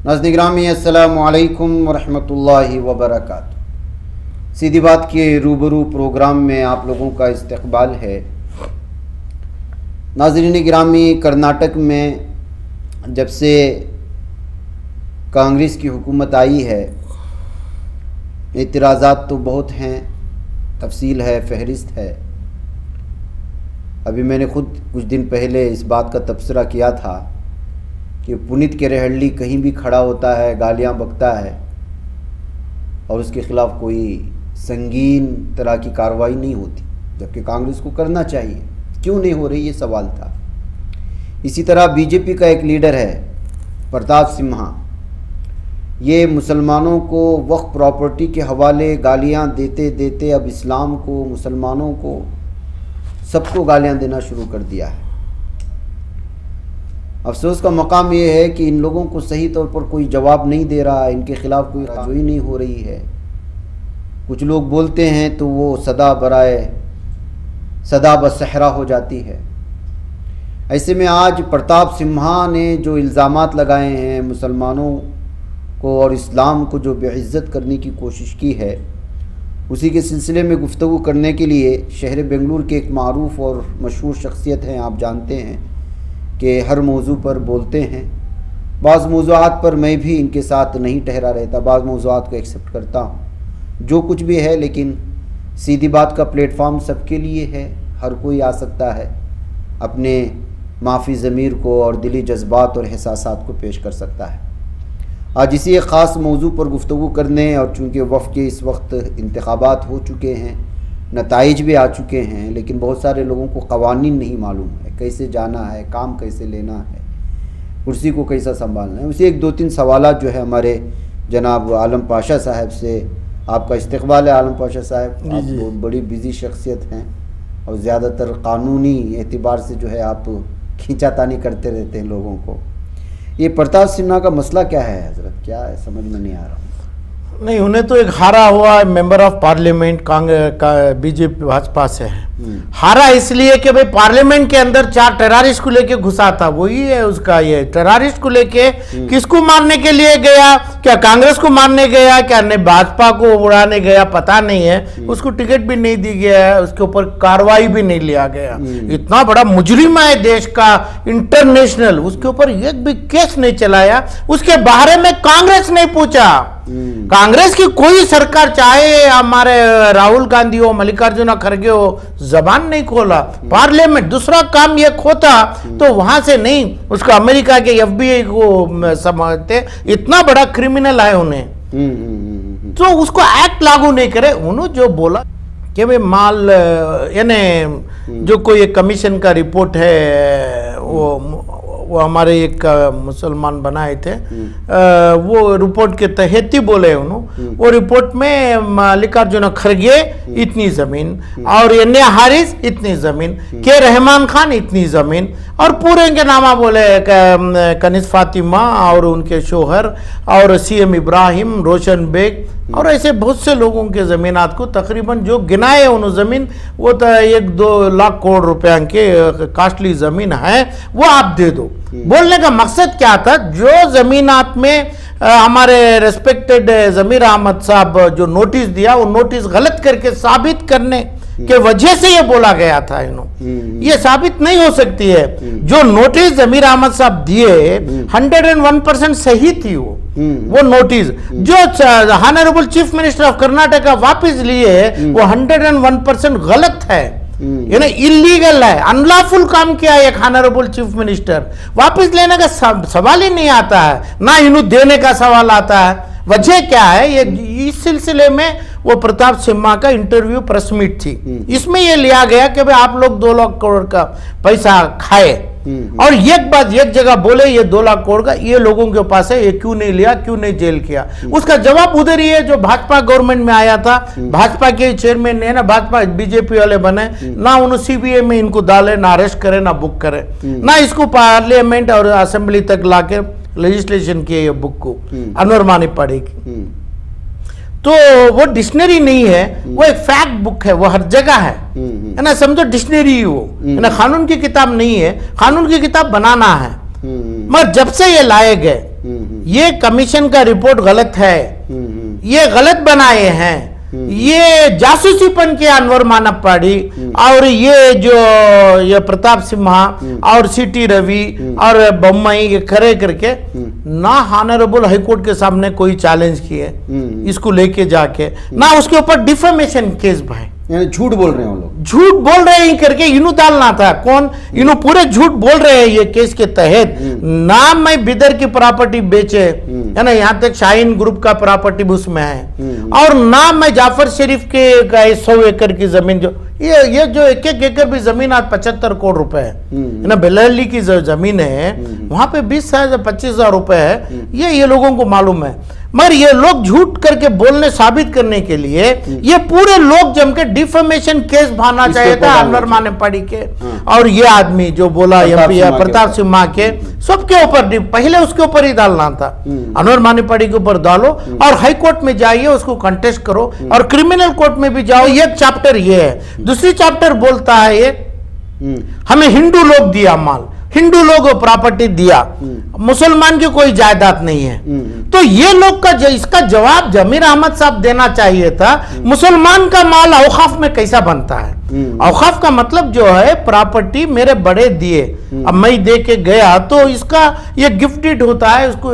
नाज़रीन गिरामी अस्सलामु अलैकुम वरहमतुल्लाहि वबरकातुहू। सीधी बात के रूबरू प्रोग्राम में आप लोगों का इस्तकबाल है। नाज़रीन गिरामी, कर्नाटक में जब से कांग्रेस की हुकूमत आई है, एतराज़ात तो बहुत हैं, तफसील है, फहरिस्त है। अभी मैंने ख़ुद कुछ दिन पहले इस बात का तबसरा किया था कि पुनीत के रेहल्ली कहीं भी खड़ा होता है, गालियां बकता है और उसके ख़िलाफ़ कोई संगीन तरह की कार्रवाई नहीं होती, जबकि कांग्रेस को करना चाहिए। क्यों नहीं हो रही, ये सवाल था। इसी तरह बीजेपी का एक लीडर है प्रताप सिम्हा, ये मुसलमानों को वक्फ प्रॉपर्टी के हवाले गालियां देते देते अब इस्लाम को, मुसलमानों को, सबको गालियां देना शुरू कर दिया है। अफसोस का मकाम ये है कि इन लोगों को सही तौर पर कोई जवाब नहीं दे रहा है, इनके ख़िलाफ़ कोई कार्रवाई नहीं हो रही है। कुछ लोग बोलते हैं तो वो सदा बसहरा हो जाती है। ऐसे में आज प्रताप सिम्हा ने जो इल्ज़ामात लगाए हैं, मुसलमानों को और इस्लाम को जो बेइज्जत करने की कोशिश की है, उसी के सिलसिले में गुफ्तगू करने के लिए शहर बेंगलुरु के एक मारूफ़ और मशहूर शख्सियत हैं। आप जानते हैं कि हर मौजू पर बोलते हैं। बाज़ मौज़ूआत पर मैं भी इनके साथ नहीं ठहरा रहता, बाज़ मौज़ूआत को एक्सेप्ट करता हूँ, जो कुछ भी है। लेकिन सीधी बात का प्लेटफॉर्म सबके लिए है, हर कोई आ सकता है, अपने माफ़ी ज़मीर को और दिली जज्बात और एहसासात को पेश कर सकता है। आज इसी एक ख़ास मौजू पर गुफ्तगू करने, और चूँकि वफ़ के इस वक्त इंतखाबात हो चुके हैं, नताइज भी आ चुके हैं, लेकिन बहुत सारे लोगों को क़वानीन नहीं मालूम है, कैसे जाना है, काम कैसे लेना है, कुर्सी को कैसा संभालना है। उसी एक दो तीन सवालात जो है हमारे जनाब आलम पाशा साहब से। आपका इस्तकबाल है आलम पाशा साहब, आप बहुत बड़ी बिजी शख्सियत हैं और ज़्यादातर कानूनी एतबार से जो है आप खींचातानी करते रहते हैं लोगों को। ये प्रताप सिन्हा का मसला क्या है हजरत, क्या है, समझ में नहीं आ रहा। नहीं, उन्हें तो एक हारा हुआ मेंबर ऑफ पार्लियामेंट कांग्रेस का बीजेपी भाजपा से है। हारा इसलिए कि भाई पार्लियामेंट के अंदर 4 टेररिस्ट को लेके घुसा था, वही है उसका। ये टेररिस्ट को लेके किसको मारने के लिए गया, क्या कांग्रेस को मारने गया, क्या नहीं भाजपा को उड़ाने गया, पता नहीं है। उसको टिकट भी नहीं दी गया है, उसके ऊपर कार्रवाई भी नहीं लिया गया। इतना बड़ा मुजरिम है देश का, इंटरनेशनल, उसके ऊपर एक भी केस नहीं चलाया, उसके बारे में कांग्रेस नहीं पूछा। कांग्रेस की कोई सरकार, चाहे हमारे राहुल गांधी हो, मल्लिकार्जुन खड़गे हो, जबान नहीं खोला। पार्लियामेंट दूसरा काम ये खोता तो वहां से नहीं, उसको अमेरिका के FBI को समझते, इतना बड़ा क्रिमिनल है उन्हें, तो उसको एक्ट लागू नहीं करे। उन्होंने जो बोला कि भाई माल यानी जो कोई एक कमीशन का रिपोर्ट है, वो हमारे एक मुसलमान बनाए थे, वो रिपोर्ट के तहत ही बोले उन्होंने। वो रिपोर्ट में मल्लिकार्जुन खड़गे इतनी ज़मीन, और एन.ए. हारिस इतनी ज़मीन, के रहमान खान इतनी ज़मीन, और पूरे के नामा बोले कनिज़ फातिमा और उनके शोहर, और CM इब्राहिम, रोशन बेग, और ऐसे बहुत से लोगों के ज़मीनात को तकरीबन जो गिनाए उन्होंने ज़मीन, वो तो 1-2 लाख करोड़ रुपया के कास्टली ज़मीन है, वो आप दे दो। बोलने का मकसद क्या था, जो ज़मीनात में हमारे रेस्पेक्टेड ज़मीर अहमद साहब जो नोटिस दिया, वो नोटिस गलत करके साबित करने के वजह से ये बोला गया था। ये साबित नहीं हो सकती है। जो नोटिस ज़मीर अहमद साहब दिए 101% सही थी। वो नोटिस जो honourable chief minister of Karnataka वापस लिए, वो 101% गलत है, यानी इलीगल है, अनलॉफुल काम किया है एक ऑनरेबल चीफ मिनिस्टर। वापस लेने का सवाल ही नहीं आता है, ना इन्हें देने का सवाल आता है। वजह क्या है, ये इस सिलसिले में वो प्रताप सिम्हा का इंटरव्यू प्रेस मीट थी, इसमें ये लिया गया कि भाई आप लोग 2 लाख करोड़ का पैसा खाए, और एक बात एक जगह बोले ये 2 लाख करोड़ का ये लोगों के पास है, ये क्यों नहीं लिया, क्यों नहीं जेल किया। उसका जवाब उधर ही है जो भाजपा गवर्नमेंट में आया था, भाजपा के चेयरमैन ने ना, भाजपा बीजेपी वाले बने ना, उन्होंने CBI में इनको डाले, ना अरेस्ट करे, ना बुक करे, ना इसको पार्लियामेंट और असेंबली तक लाके लेजिस्लेशन किए ये बुक को अनवर मानी पड़ेगी। तो वो डिक्शनरी नहीं है, वो एक फैक्ट बुक है, वो हर जगह है ना, समझो डिक्शनरी ही वो ना, कानून की किताब नहीं है, कानून की किताब बनाना है। मगर जब से ये लाए गए ये कमीशन का रिपोर्ट गलत है, ये गलत बनाए हैं, ये जासूसीपन के अनवर मानप्पाड़ी और ये प्रताप सिम्हा और सीटी रवि और बम्मई ये खड़े करके ना ऑनरेबल हाईकोर्ट के सामने कोई चैलेंज किए इसको लेके जाके, ना उसके ऊपर डिफेमेशन केस भाई, यानी झूठ बोल रहे हैं वो लोग, झूठ बोल रहे हैं करके इन्हों डालना था। कौन इन्हों पूरे झूठ बोल रहे हैं ये केस के तहत। ना मैं बिदर की प्रॉपर्टी बेचे है ना, यहाँ तक शाहीन ग्रुप का प्रॉपर्टी उसमें है, और ना मैं जाफर शरीफ के 100 एकड़ की जमीन, जो ये जो एक एकड़ भी जमीन आज 75 करोड़ रुपए है ना, बेलरली की जो जमीन है वहां पे 20,000-25,000 रुपए है, ये लोगों को मालूम है। मगर ये लोग झूठ करके बोलने साबित करने के लिए ये पूरे लोग जम के डिफेमेशन केस भाना चाहिए था अनवर मानेपाड़ी के और ये आदमी जो बोला एमपी प्रताप सिम्हा के, सबके ऊपर पहले उसके ऊपर ही डालना था। अनवर मानेपाड़ी के ऊपर डालो और हाई कोर्ट में जाइए, उसको कंटेस्ट करो और क्रिमिनल कोर्ट में भी जाओ। ये चैप्टर ये है। दूसरी चैप्टर बोलता है ये हमें हिंदू लोग दिया माल, हिंदू लोग प्रॉपर्टी दिया, मुसलमान की कोई जायदाद नहीं है। तो ये लोग का इसका जवाब जमीर अहमद साहब देना चाहिए था। मुसलमान का माल औकाफ में कैसा बनता है? औकाफ का मतलब जो है प्रॉपर्टी मेरे बड़े दिए, अब मैं दे के गया तो इसका ये गिफ्टेड होता है, उसको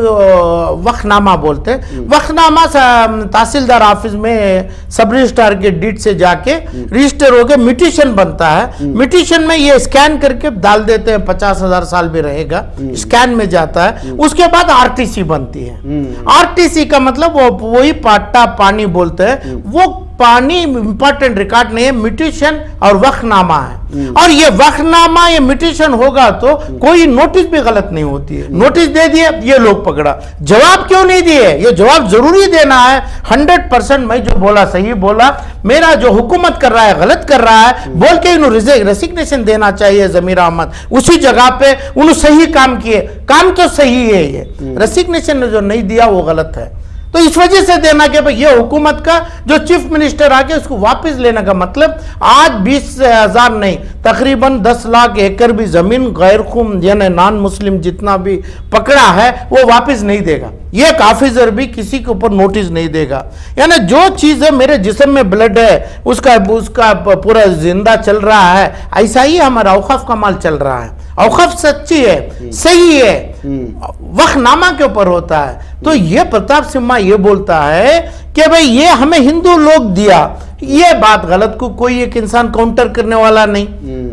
वक्फनामा बोलते हैं। वक्फनामा तहसीलदार ऑफिस में सब रजिस्ट्रार के डीड से जाके रजिस्टर होके म्यूटेशन बनता है। म्यूटेशन में ये स्कैन करके डाल देते हैं, 50,000 साल भी रहेगा, स्कैन में जाता है। उसके बाद आरटीसी बनती है। आरटीसी का मतलब वही पट्टा पानी बोलते हैं, वो पानी इंपॉर्टेंट रिकॉर्ड नहीं है, म्यूटेशन और वक्फनामा है। और ये वक्फनामा ये म्यूटेशन होगा तो कोई नोटिस भी गलत नहीं होती है। नोटिस दे दिए, ये लोग पकड़ा, जवाब क्यों नहीं दिए? ये जवाब जरूरी देना है। 100% मैं जो बोला सही बोला, मेरा जो हुकूमत कर रहा है गलत कर रहा है बोल के इन्होंने रेसिग्नेशन देना चाहिए। जमीर अहमद उसी जगह पे उन्होंने सही काम किए, काम तो सही है, ये रेसिग्नेशन जो नहीं दिया वो गलत है। तो इस वजह से देना कि भाई ये हुकूमत का जो चीफ मिनिस्टर आके उसको वापस लेने का मतलब, आज 20,000 नहीं तकरीबन 10 लाख एकड़ भी जमीन गैर खूम यानी नॉन मुस्लिम जितना भी पकड़ा है वो वापस नहीं देगा। ये एक ऑफिसर भी किसी के ऊपर नोटिस नहीं देगा। यानी जो चीज है मेरे जिस्म में ब्लड है उसका पूरा जिंदा चल रहा है, ऐसा ही हमारा औकाफ का माल चल रहा है। औकाफ सच्ची है, सही है, वक्फनामा के ऊपर होता है। तो ये प्रताप सिम्हा ये बोलता है कि भाई ये हमें हिंदू लोग दिया, ये बात गलत को कोई एक इंसान काउंटर करने वाला नहीं।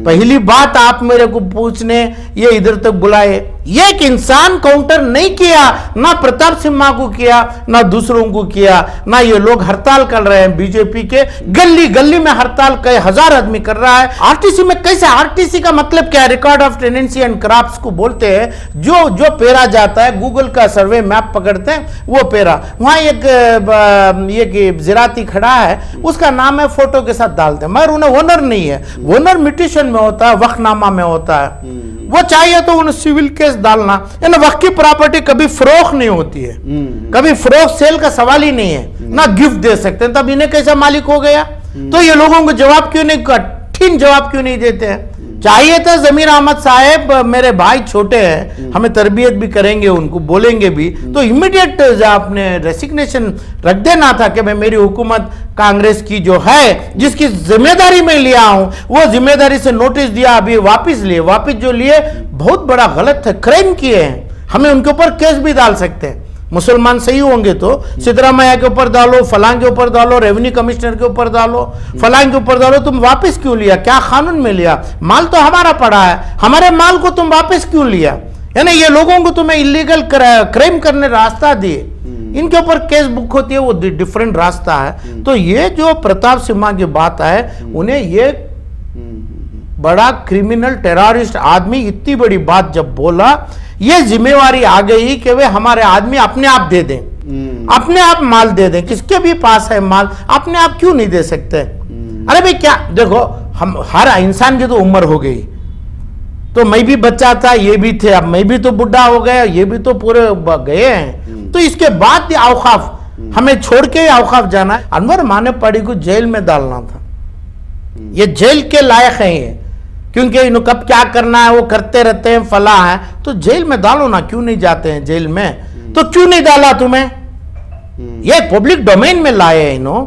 पहली बात आप मेरे को पूछने ये इधर तक बुलाए, ये एक इंसान काउंटर नहीं किया, ना प्रताप सिम्हा को किया ना दूसरों को किया, ना ये लोग हड़ताल कर रहे हैं बीजेपी के, गली गली में हड़ताल कई हजार आदमी कर रहा है। आरटीसी में कैसे? आरटीसी का मतलब क्या है? Record of tenancy and crops को बोलते हैं, जो पेरा जाता है, गूगल का सर्वे मैप पकड़ते हैं वो पेरा, वहां एक जिराती खड़ा है उसका नाम है, फोटो के साथ डालते हैं, मगर उन्हें ओनर नहीं है। ओनर म्यूटेशन में होता है, वक्फनामा में होता है। वो चाहिए तो उन्हें सिविल केस डालना। वक्त की प्रॉपर्टी कभी फरोख्त नहीं होती है, कभी फरोख्त सेल का सवाल ही नहीं है, ना गिफ्ट दे सकते हैं, तब इन्हें कैसा मालिक हो गया? तो ये लोगों को जवाब क्यों नहीं, कठिन जवाब क्यों नहीं देते हैं? चाहिए था जमीर अहमद साहब मेरे भाई छोटे हैं, हमें तरबियत भी करेंगे, उनको बोलेंगे भी, तो इमीडिएट आपने रेसिग्नेशन रख देना था कि मैं मेरी हुकूमत कांग्रेस की जो है जिसकी जिम्मेदारी मैं लिया हूं वो जिम्मेदारी से नोटिस दिया, अभी वापस लिए, वापस जो लिए बहुत बड़ा गलत है, क्राइम किए हैं, हमें उनके ऊपर केस भी डाल सकते हैं। मुसलमान सही होंगे तो सिद्धरामैया के ऊपर डालो, फलां के ऊपर डालो, रेवेन्यू कमिश्नर के ऊपर डालो, फलां के ऊपर डालो, तुम वापस क्यों लिया? क्या कानून में लिया? माल तो हमारा पड़ा है, हमारे माल को तुम वापस क्यों लिया? यानी ये लोगों को तुम्हें इलीगल क्राइम करने रास्ता दिए, इनके ऊपर केस बुक होती है, वो डिफरेंट रास्ता है। तो ये जो प्रताप सिम्हा की बात है, उन्हें ये बड़ा क्रिमिनल टेररिस्ट आदमी इतनी बड़ी बात जब बोला, ये जिम्मेवारी आ गई कि वे हमारे आदमी अपने आप दे दें, अपने आप माल दे दें, किसके भी पास है माल, अपने आप क्यों नहीं दे सकते? अरे भाई क्या देखो, हम हर इंसान की तो उम्र हो गई, तो मैं भी बच्चा था, ये भी थे, अब मैं भी तो बुढ़ा हो गया, ये भी तो पूरे गए हैं। तो इसके बाद औकाफ हमें छोड़ के औकाफ जाना है। अनवर मानेपाड़ी को जेल में डालना था, ये जेल के लायक है, क्योंकि इन्हों कब क्या करना है वो करते रहते हैं, फला है। तो जेल में डालो ना, क्यों नहीं जाते हैं जेल में? तो क्यों नहीं डाला तुम्हें? ये पब्लिक डोमेन में लाए हैं इन्हों,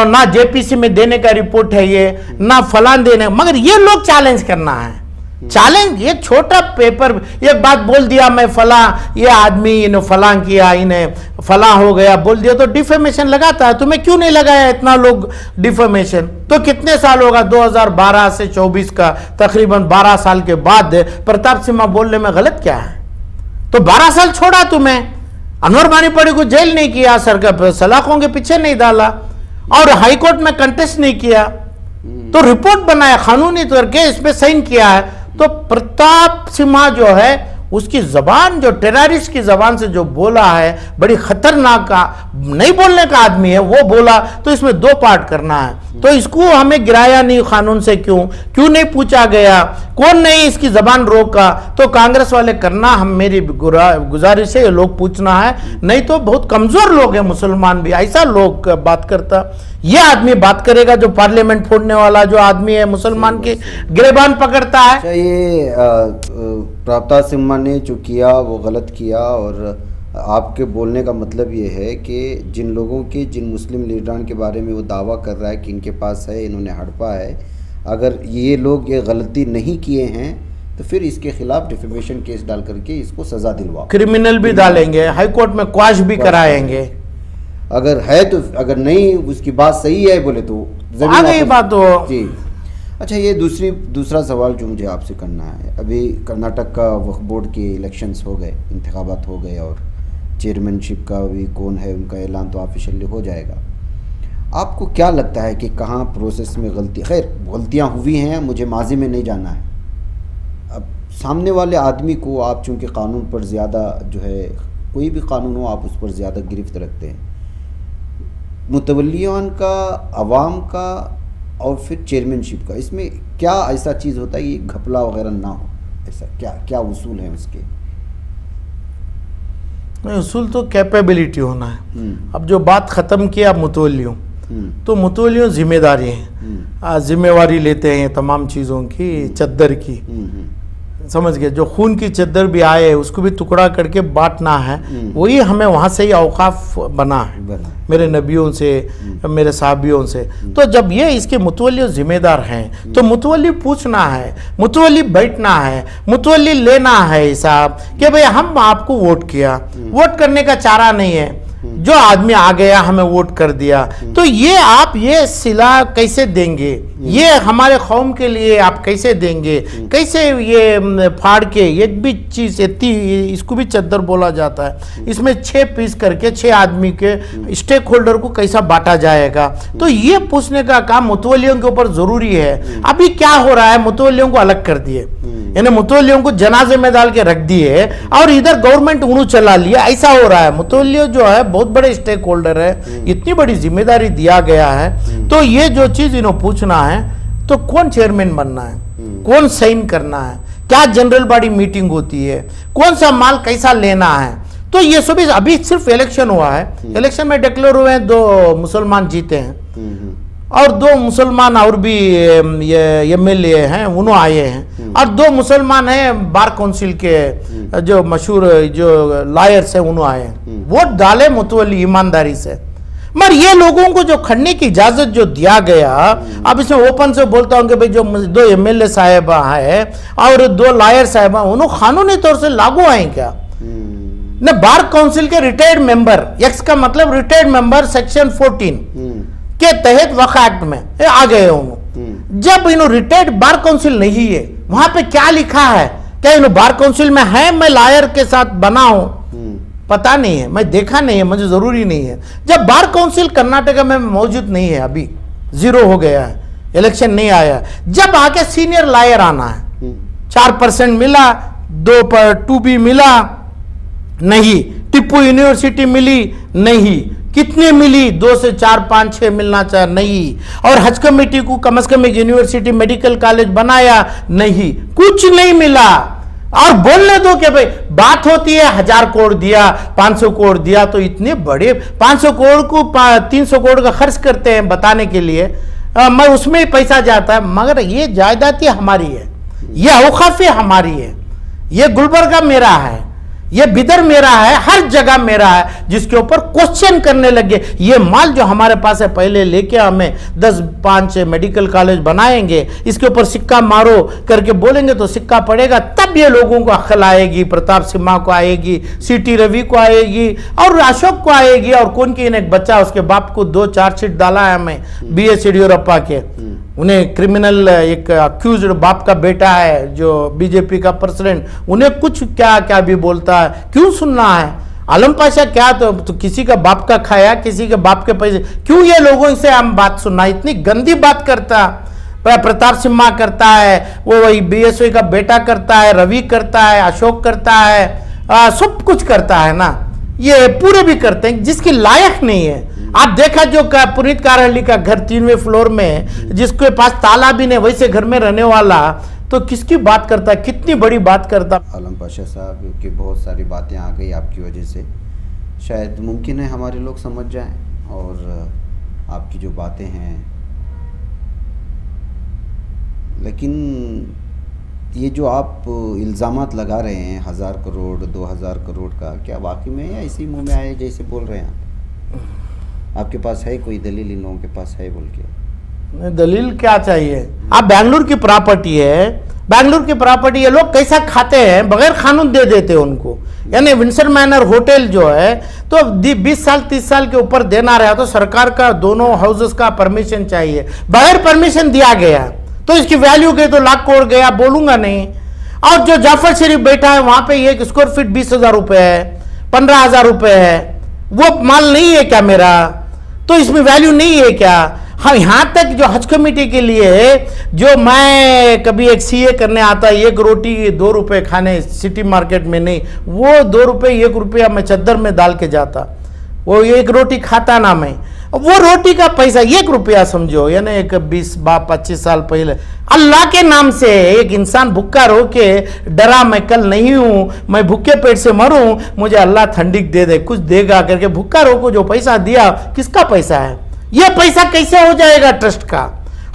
ना जेपीसी में देने का रिपोर्ट है ये, ना फलान देने, मगर ये लोग चैलेंज करना है। चैलेंज, ये छोटा पेपर, एक बात बोल दिया मैं फला, ये आदमी इन्हें फला किया, इन्हें फला हो गया बोल दिया, तो डिफेमेशन लगाता है। तुम्हें क्यों नहीं लगाया इतना लोग डिफेमेशन? तो कितने साल होगा, 2012 से 24 का तकरीबन 12 साल के बाद प्रताप सिम्हा बोलने में गलत क्या है? तो 12 साल छोड़ा तुम्हें, अनवर बानीपड़ी को जेल नहीं किया, सरकार सलाखों के पीछे नहीं डाला, और हाईकोर्ट में कंटेस्ट नहीं किया, तो रिपोर्ट बनाया कानूनी तौर के, इस पे साइन किया है। तो प्रताप सिम्हा जो है, उसकी जबान, जो टेररिस्ट की जबान से जो बोला है, बड़ी खतरनाक का नहीं बोलने का आदमी है, वो बोला। तो इसमें दो पार्ट करना है, तो इसको हमें गिराया नहीं कानून से, क्यों नहीं पूछा गया, कौन नहीं इसकी जबान रोका? तो कांग्रेस वाले करना, हम मेरी गुजारिश है, ये लोग पूछना है, नहीं तो बहुत कमजोर लोग हैं मुसलमान भी, ऐसा लोग बात करता। ये आदमी बात करेगा जो पार्लियामेंट फोड़ने वाला जो आदमी है, मुसलमान के गिरेबान पकड़ता है। अच्छा, ये प्रताप सिम्हा ने जो किया वो गलत किया, और आपके बोलने का मतलब ये है कि जिन लोगों के, जिन मुस्लिम लीडरान के बारे में वो दावा कर रहा है कि इनके पास है, इन्होंने हड़पा है, अगर ये लोग ये गलती नहीं किए हैं तो फिर इसके खिलाफ डिफेमेशन केस डाल करके इसको सज़ा दिलवाओ, क्रिमिनल भी डालेंगे, हाई कोर्ट में क्वाश भी कराएंगे। अगर है तो, अगर नहीं उसकी बात सही है बोले तो आ गई बात तो जी। अच्छा, ये दूसरा सवाल जो मुझे आपसे करना है, अभी कर्नाटक का वक्फ बोर्ड के इलेक्शंस हो गए, इंतखाबात हो गए, और चेयरमैनशिप का भी कौन है उनका ऐलान तो ऑफिशियली हो जाएगा। आपको क्या लगता है कि कहाँ प्रोसेस में गलतियाँ हुई हैं? मुझे माजी में नहीं जाना है। अब सामने वाले आदमी को आप चूँकि कानून पर ज़्यादा जो है, कोई भी कानून हो आप उस पर ज़्यादा गिरफ्त रखते हैं, मुतवल्लियान का, अवाम का और फिर चेयरमैनशिप का, इसमें क्या ऐसा चीज़ होता है कि घपला वगैरह ना हो? ऐसा क्या उसूल है उसके? उसूल तो कैपेबिलिटी होना है। अब जो बात ख़त्म किया मुतवल्लियों, तो मुतवल्लियों जिम्मेदारी हैं, जिम्मेवारी लेते हैं तमाम चीज़ों की, चद्दर की, समझ गए? जो खून की चद्दर भी आए उसको भी टुकड़ा करके बांटना है, वही हमें वहाँ से ही औकाफ बना है मेरे नबियों से, मेरे साहबियों से। तो जब ये इसके मुतवल्ली जिम्मेदार हैं, तो मुतवल्ली पूछना है, मुतवल्ली बैठना है, मुतवल्ली लेना है हिसाब कि भाई हम आपको वोट किया, वोट करने का चारा नहीं है, जो आदमी आ गया हमें वोट कर दिया, तो ये आप ये सिला कैसे देंगे, ये हमारे कौम के लिए आप कैसे देंगे, कैसे ये फाड़ के एक भी चीज़ इतनी, इसको भी चद्दर बोला जाता है, इसमें 6 पीस करके 6 आदमी के स्टेक होल्डर को कैसा बांटा जाएगा? तो ये पूछने का काम मुतवल्लियों के ऊपर जरूरी है। अभी क्या हो रहा है, मुतवल्लियों को अलग कर दिए, यानी मुतवल्लियों को जनाजे में डाल के रख दिए और इधर गवर्नमेंट उन्होंने चला लिया, ऐसा हो रहा है। मुतवल्लियों जो है बहुत बड़े स्टेक होल्डर है, इतनी बड़ी जिम्मेदारी दिया गया है, तो ये जो चीज इन्हों पूछना है, तो कौन चेयरमैन बनना है, कौन साइन करना है, क्या जनरल बॉडी मीटिंग होती है, कौन सा माल कैसा लेना है, तो ये सभी अभी सिर्फ इलेक्शन हुआ है, इलेक्शन में डिक्लेयर हुए हैं, 2 मुसलमान जीते हैं और 2 मुसलमान और भी ये MLA हैं उन्होंने आए हैं, और 2 मुसलमान हैं बार काउंसिल के जो मशहूर जो लॉयर्स हैं उन्होंने आए हैं। वोट डाले मुतवल्ली ईमानदारी से, मगर ये लोगों को जो खड़ने की इजाजत जो दिया गया, अब इसमें ओपन से बोलता हूं कि भाई जो 2 MLA साहिबा है और 2 लॉयर साहिबा, उन्होंने कानूनी तौर से लागू आए क्या? न बार काउंसिल के रिटायर्ड मेंबर, एक्स का मतलब रिटायर्ड मेंबर सेक्शन 14 के तहत वक्फ एक्ट में आ गए उन्होंने। जब इन्हों रिटायर्ड बार काउंसिल नहीं है, वहां पे क्या लिखा है, क्या इन्हों बार काउंसिल में है? मैं लॉयर के साथ बना हूं, पता नहीं है, मैं देखा नहीं है, मुझे जरूरी नहीं है। जब बार काउंसिल कर्नाटक में मौजूद नहीं है, अभी 0 हो गया है, इलेक्शन नहीं आया, जब आके सीनियर लॉयर आना है, 4% मिला, 2B मिला नहीं, टिप्पू यूनिवर्सिटी मिली नहीं, कितने मिली? 2 से 4, 5, 6 मिलना चाहिए नहीं, और हज कमेटी को कम से कम एक यूनिवर्सिटी मेडिकल कॉलेज बनाया नहीं, कुछ नहीं मिला। और बोलने दो कि भाई बात होती है 1000 करोड़ दिया, 500 करोड़ दिया, तो इतने बड़े 500 करोड़ को 300 करोड़ का खर्च करते हैं बताने के लिए, मैं उसमें ही पैसा जाता है, मगर ये जायदाद ही हमारी है, ये औकाफी हमारी है, ये गुलबर्गा मेरा है, ये बिदर मेरा है, हर जगह मेरा है, जिसके ऊपर क्वेश्चन करने लगे। ये माल जो हमारे पास है पहले लेके हमें 10-5 मेडिकल कॉलेज बनाएंगे, इसके ऊपर सिक्का मारो करके बोलेंगे तो सिक्का पड़ेगा, तब ये लोगों को अक्ल आएगी, प्रताप सिम्हा को आएगी, सीटी रवि को आएगी और अशोक को आएगी। और कौन की एक बच्चा, उसके बाप को 2 चार्जशीट डाला है हमें BS येडियुरप्पा के, उन्हें क्रिमिनल, एक अक्यूज्ड बाप का बेटा है जो बीजेपी का प्रेसिडेंट, उन्हें कुछ क्या क्या भी बोलता है, क्यों सुनना है? आलम पाशा क्या तो किसी का बाप का खाया, किसी के बाप के पैसे, क्यों ये लोगों से हम बात सुनना? इतनी गंदी बात करता प्रताप सिम्हा करता है, वो वही BSY का बेटा करता है, रवि करता है, अशोक करता है, सब कुछ करता है ना, ये पूरे भी करते हैं, जिसकी लायक नहीं है। आप देखा जो पुनीत कारहल्ली का घर 3वें फ्लोर में है, जिसके पास ताला भी नहीं, वैसे घर में रहने वाला, तो किसकी बात करता है? कितनी बड़ी बात करता। आलम पाशा साहब की बहुत सारी बातें आ गई आपकी वजह से, शायद मुमकिन है हमारे लोग समझ जाएं, और आपकी जो बातें हैं, लेकिन ये जो आप इल्ज़ामात लगा रहे हैं 1000 करोड़ 2000 करोड़ का, क्या वाकई में या इसी मुंह में आए जैसे बोल रहे हैं आप? आपके पास है कोई दलील इन लोगों के पास है बोल के? दलील क्या चाहिए? आप बैंगलोर की प्रॉपर्टी है, बैंगलोर की प्रॉपर्टी ये लोग कैसा खाते हैं, बगैर कानून दे देते हैं उनको। यानी विंडसर मैनर होटल जो है तो 20 साल 30 साल के ऊपर देना रहा, तो सरकार का दोनों हाउसेस का परमिशन चाहिए, बगैर परमिशन दिया गया, तो इसकी वैल्यू गई तो लाख करोड़ गया, बोलूंगा नहीं। और जो जाफर शरीफ बैठा है वहां पे 1 स्क्वायर फीट 20,000 रुपए है, 15,000 रुपए है, वो माल नहीं है क्या मेरा? तो इसमें वैल्यू नहीं है क्या? हाँ, यहाँ तक जो हज कमेटी के लिए जो मैं कभी एक CA करने आता, 1 रोटी 2 रुपए खाने सिटी मार्केट में नहीं, वो 2 रुपए 1 रुपया मैं चद्दर में डाल के जाता, वो 1 रोटी खाता ना मैं, वो रोटी का पैसा 1 रुपया समझो, यानी एक 20-25 साल पहले अल्लाह के नाम से एक इंसान भूखा रो के डरा, मैं कल नहीं हूं, मैं भूखे पेट से मरूं, मुझे अल्लाह ठंडिक दे दे, कुछ देगा करके भूखा रो को जो पैसा दिया, किसका पैसा है? ये पैसा कैसे हो जाएगा ट्रस्ट का?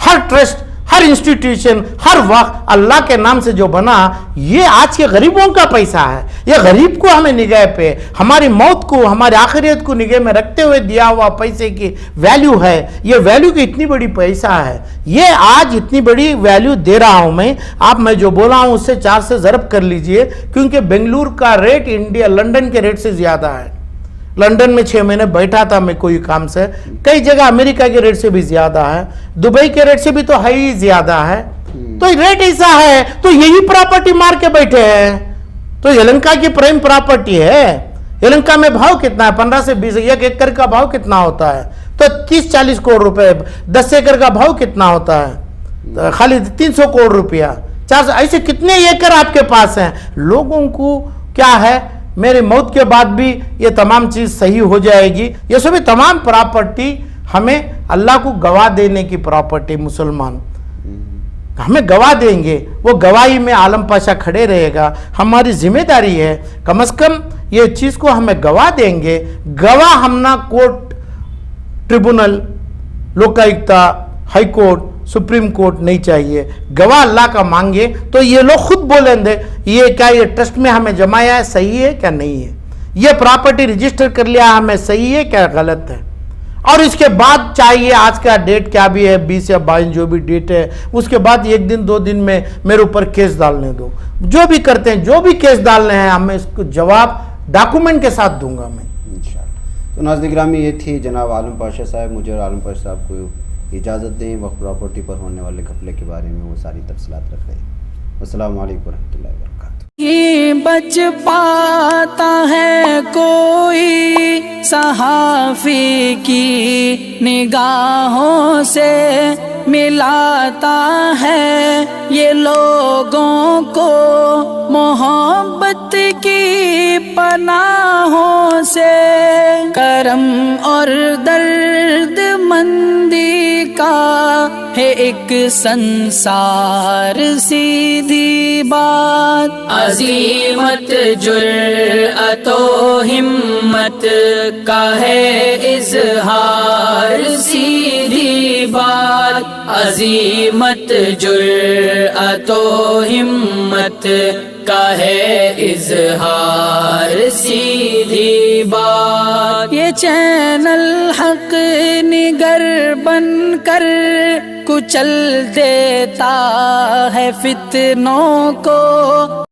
हर ट्रस्ट, हर इंस्टीट्यूशन, हर वक्त अल्लाह के नाम से जो बना, ये आज के गरीबों का पैसा है। ये गरीब को हमें निगाह पे, हमारी मौत को, हमारी आखिरत को निगाह में रखते हुए दिया हुआ पैसे की वैल्यू है। ये वैल्यू की इतनी बड़ी पैसा है, ये आज इतनी बड़ी वैल्यू दे रहा हूं मैं। आप मैं जो बोला हूं उससे 4 से ज़रब कर लीजिए, क्योंकि बेंगलुरु का रेट इंडिया लंदन के रेट से ज्यादा है। लंदन में 6 महीने बैठा था मैं कोई काम से, कई जगह अमेरिका के रेट से भी ज्यादा है, दुबई के रेट से भी तो है ही ज्यादा है। तो रेट ऐसा है, तो यही प्रॉपर्टी मार के बैठे हैं। तो यलहंका की प्राइम प्रॉपर्टी है, यलहंका में भाव कितना है? 15 से 20, 1 एकड़ का भाव कितना होता है? तो 30-40 करोड़ रुपए। 10 एकड़ का भाव कितना होता है? तो खाली 300 करोड़ रुपया, 400, ऐसे कितने एकड़ आपके पास हैं? लोगों को क्या है, मेरी मौत के बाद भी ये तमाम चीज सही हो जाएगी। ये सभी तमाम प्रॉपर्टी हमें अल्लाह को गवाह देने की प्रॉपर्टी, मुसलमान हमें गवाह देंगे, वो गवाही में आलम पाशा खड़े रहेगा। हमारी जिम्मेदारी है कम से कम ये चीज को हमें गवाह देंगे। गवाह हम ना court, tribunal, Lokayukta, high court, supreme court नहीं चाहिए। गवाह अल्लाह का मांगे तो ये लोग खुद बोलेंगे ये क्या, ये ट्रस्ट में हमें जमाया है, सही है क्या नहीं है, ये प्रॉपर्टी रजिस्टर कर लिया हमें, सही है क्या गलत है। और इसके बाद चाहिए, आज का डेट क्या भी है, 20 या 22 जो भी डेट है, उसके बाद 1 दिन 2 दिन में मेरे ऊपर केस डालने दो। जो भी करते हैं, जो भी केस डालने हैं, हमें इसको जवाब डॉक्यूमेंट के साथ दूंगा मैं, इंशाअल्लाह। तो नाज़रीन गिरामी, ये थी जनाब आलम पाशा साहब। मुझे और आलम पाशा साहब को इजाज़त दें, वक्फ प्रॉपर्टी पर होने वाले घपले के बारे में वो सारी तफसीलात रख रहे हैं। अस्सलाम वालेकुम रहमतुल्लाहि व बरकातुहू। ये बच पाता है कोई सहाफ़ी की निगाहों से, मिलाता है ये लोगों को मोहब्बत की पनाहों से। करम और दर्द मंदी का है एक संसार, सीधी बात। अज़ीमत जुर्अतो हिम्मत का है इज़हार, सीधी बात। अजीमत जुर्अतो हिम्मत का है इजहार सीधी बात। ये चैनल हक निगर बनकर कुचल देता है फितनों को।